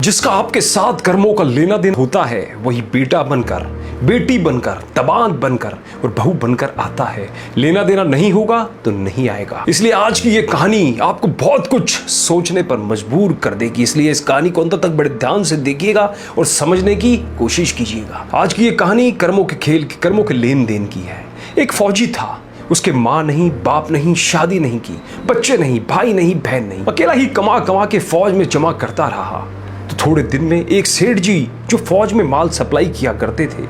जिसका आपके साथ कर्मों का लेना देना होता है वही बेटा बनकर, बेटी बनकर, दामाद बनकर और बहू बनकर आता है। लेना देना नहीं होगा तो नहीं आएगा। इसलिए आज की ये कहानी आपको बहुत कुछ सोचने पर मजबूर कर देगी। इसलिए इस कहानी को अंत तक बड़े ध्यान से देखिएगा और समझने की कोशिश कीजिएगा। आज की ये कहानी कर्मों के खेल की, कर्मों के लेन देन की है। एक फौजी था, उसके माँ नहीं, बाप नहीं, शादी नहीं की, बच्चे नहीं, भाई नहीं, बहन नहीं, अकेला ही कमा कमा के फौज में जमा करता रहा। तो थोड़े दिन में एक सेठ जी जो फौज में माल सप्लाई किया करते थे,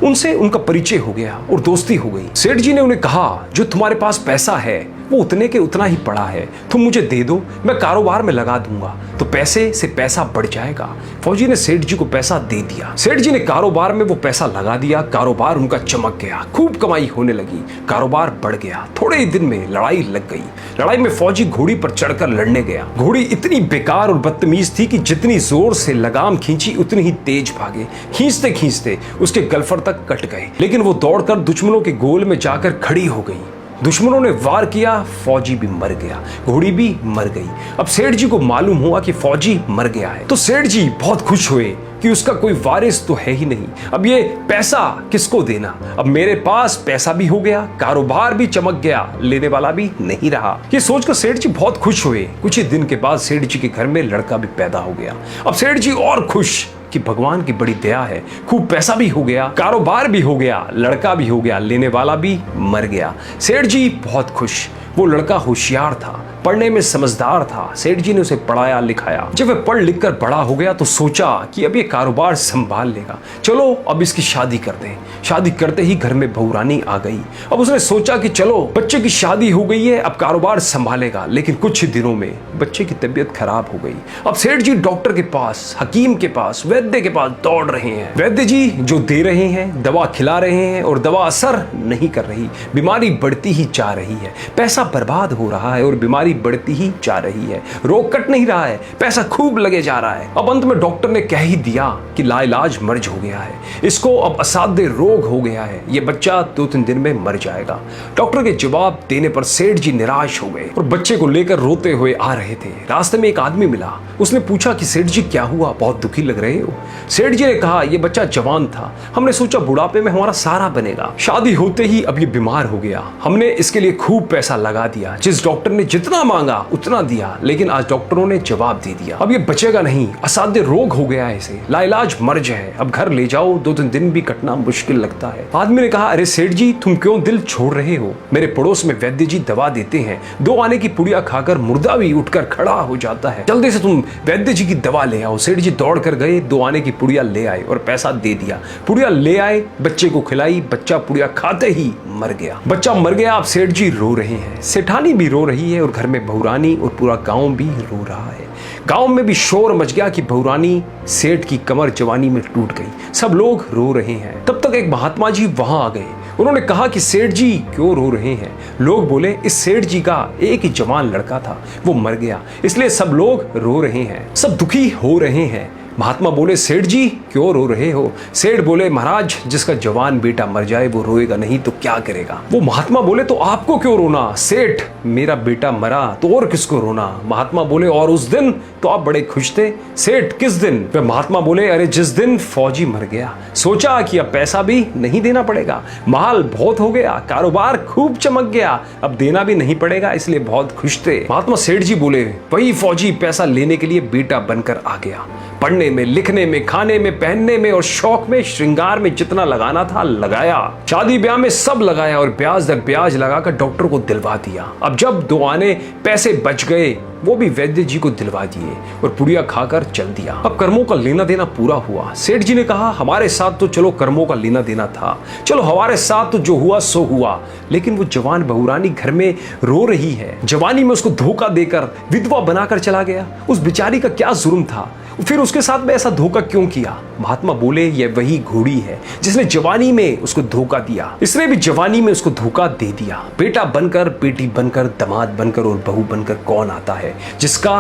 उनसे उनका परिचय हो गया और दोस्ती हो गई। सेठ जी ने उन्हें कहा, जो तुम्हारे पास पैसा है वो उतने के उतना ही पड़ा है, तुम मुझे दे दो, मैं कारोबार में लगा दूंगा तो पैसे से पैसा बढ़ जाएगा। फौजी ने सेठ जी को पैसा दे दिया। सेठ जी ने कारोबार में वो पैसा लगा दिया। कारोबार उनका चमक गया, खूब कमाई होने लगी, कारोबार बढ़ गया। थोड़े ही दिन में लड़ाई लग गई। लड़ाई में फौजी घोड़ी पर चढ़कर लड़ने गया। घोड़ी इतनी बेकार और बदतमीज थी कि जितनी जोर से लगाम खींची उतनी ही तेज भागे। खींचते खींचते उसके गलफर तक कट गए, लेकिन वो दौड़कर दुश्मनों के गोल में जाकर खड़ी हो गई। दुश्मनों ने वार किया, फौजी भी मर गया, घोड़ी भी मर गई। अब सेठ जी को मालूम हुआ कि फौजी मर गया है, तो सेठ जी बहुत खुश हुए कि उसका कोई वारिस तो है ही नहीं। अब ये पैसा किसको देना? अब मेरे पास पैसा भी हो गया, कारोबार भी चमक गया, लेने वाला भी नहीं रहा। ये सोचकर सेठ जी बहुत खुश हुए। कुछ ही दिन के बाद सेठ जी के घर में लड़का भी पैदा हो गया। अब सेठ जी और खुश कि भगवान की बड़ी दया है, खूब पैसा भी हो गया, कारोबार भी हो गया, लड़का भी हो गया, लेने वाला भी मर गया। सेठ जी बहुत खुश। वो लड़का होशियार था, पढ़ने में समझदार था। सेठ जी ने उसे पढ़ाया लिखाया। जब वह पढ़ लिख कर बड़ा हो गया तो सोचा कि अब ये कारोबार संभाल लेगा, चलो अब इसकी शादी कर दें। शादी करते ही घर में बहू रानी आ गई। अब उसने सोचा कि चलो बच्चे की शादी हो गई है, अब कारोबार संभालेगा। लेकिन कुछ ही दिनों में बच्चे की तबीयत खराब हो गई। अब सेठ जी डॉक्टर के पास, हकीम के पास, वैद्य के पास दौड़ रहे हैं। वैद्य जी जो दे रहे हैं, दवा खिला रहे हैं और दवा असर नहीं कर रही, बीमारी बढ़ती ही जा रही है, पैसा बर्बाद हो रहा है और बीमारी बढ़ती ही जा रही है, रोग कट नहीं रहा है, पैसा खूब लगे जा रहा है। अब अंत में डॉक्टर ने कह ही दिया कि लाइलाज मर्ज हो गया है, इसको अब असाध्य रोग हो गया है, ये बच्चा 2-3 दिन में मर जाएगा। डॉक्टर के जवाब देने पर सेठ जी निराश हो गए और बच्चे को लेकर रोते हुए आ रहे थे। रास्ते में एक आदमी मिला। उसने पूछा कि सेठ जी क्या हुआ, बहुत दुखी लग रहे हो? सेठ जी ने कहा, ये बच्चा जवान था, हमने सोचा बुढ़ापे में हमारा सहारा बनेगा, शादी होते ही अब ये बीमार हो गया, हमने इसके लिए खूब पैसा लगा दिया, जिस डॉक्टर ने जितना मांगा उतना दिया, लेकिन आज डॉक्टरों ने जवाब दे दिया, अब ये बचेगा नहीं, असाध्य रोग हो गया है, इसे लाइलाज मर्ज है, अब घर ले जाओ, 2-3 दिन भी कटना मुश्किल लगता है। आदमी ने कहा, अरे सेठ जी तुम क्यों दिल छोड़ रहे हो? मेरे पड़ोस में वैद्य जी दवा देते हैं, 2 आने की पुड़िया खाकर मुर्दा भी उठकर खड़ा हो जाता है, जल्दी से तुम वैद्य जी की दवा ले आओ। सेठ जी दौड़ कर गए, 2 आने की पुड़िया ले आए और पैसा दे दिया। पुड़िया ले आए, बच्चे को खिलाई, बच्चा पुड़िया खाते ही मर गया। बच्चा मर गया। अब सेठ जी रो रहे हैं, सेठानी भी रो रही है और घर में बहुरानी और पूरा गांव भी रो रहा है। गांव में भी शोर मच गया कि बहुरानी सेठ की कमर जवानी में टूट गई। सब लोग रो रहे हैं। तब तक एक महात्मा जी वहां आ गए। उन्होंने कहा कि सेठ जी क्यों रो रहे हैं? लोग बोले, इस सेठ जी का एक ही जवान लड़का था, वो मर गया, इसलिए सब लोग रो रहे हैं, सब दुखी हो रहे हैं। महात्मा बोले, सेठ जी क्यों रो रहे हो? सेठ बोले, महाराज जिसका जवान बेटा मर जाए वो रोएगा नहीं तो क्या करेगा? वो महात्मा बोले, तो आपको क्यों रोना? सेठ मेरा बेटा मरा तो और किसको रोना? महात्मा बोले, और उस दिन तो आप बड़े खुश थे। सेठ किस दिन? वे महात्मा बोले, अरे जिस दिन फौजी मर गया, सोचा कि अब पैसा भी नहीं देना पड़ेगा, माल बहुत हो गया, कारोबार खूब चमक गया, अब देना भी नहीं पड़ेगा, इसलिए बहुत खुश थे। महात्मा सेठ जी बोले, वही फौजी पैसा लेने के लिए बेटा बनकर आ गया। पढ़ने में, लिखने में, खाने में, पहनने में और शौक में, श्रृंगार में जितना लगाना था लगाया, शादी ब्याह में सब लगाया और ब्याज दर ब्याज लगाकर डॉक्टर को दिलवा दिया। अब जब 2 आने पैसे बच गए वो भी वैद्य जी को दिलवा दिए और पुड़िया खाकर चल दिया। अब कर्मों का लेना देना पूरा हुआ। सेठ जी ने कहा, हमारे साथ तो चलो कर्मों का लेना देना था, चलो हमारे साथ तो जो हुआ सो हुआ, लेकिन वो जवान बहुरानी घर में रो रही है। जवानी में उसको धोखा देकर विधवा बनाकर चला गया। उस बेचारी का क्या जुर्म था? फिर उसके साथ में ऐसा धोखा क्यों किया? महात्मा बोले, ये वही घोड़ी है जिसने जवानी में उसको धोखा दिया, इसने भी जवानी में उसको धोखा दे दिया। बेटा बनकर, बेटी बनकर, दामाद बनकर और बहू बनकर कौन आता है जिसका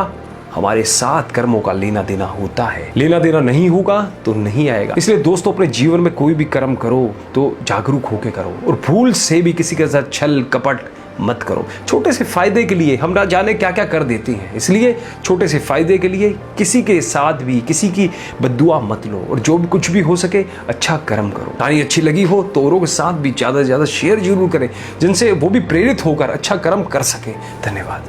हमारे साथ कर्मों का लेना देना होता है? लेना देना नहीं होगा तो नहीं आएगा। इसलिए दोस्तों, अपने जीवन में कोई भी कर्म करो तो जागरूक होकर करो और भूल से भी किसी के साथ छल कपट मत करो। छोटे से फायदे के लिए हम ना जाने क्या क्या कर देते हैं, इसलिए छोटे से फायदे के लिए किसी के साथ भी किसी की बद्दुआ मत लो, और जो भी कुछ भी हो सके अच्छा कर्म करो। कहानी अच्छी लगी हो तो औरों के साथ भी ज़्यादा से ज़्यादा शेयर जरूर करें, जिनसे वो भी प्रेरित होकर अच्छा कर्म कर सके। धन्यवाद।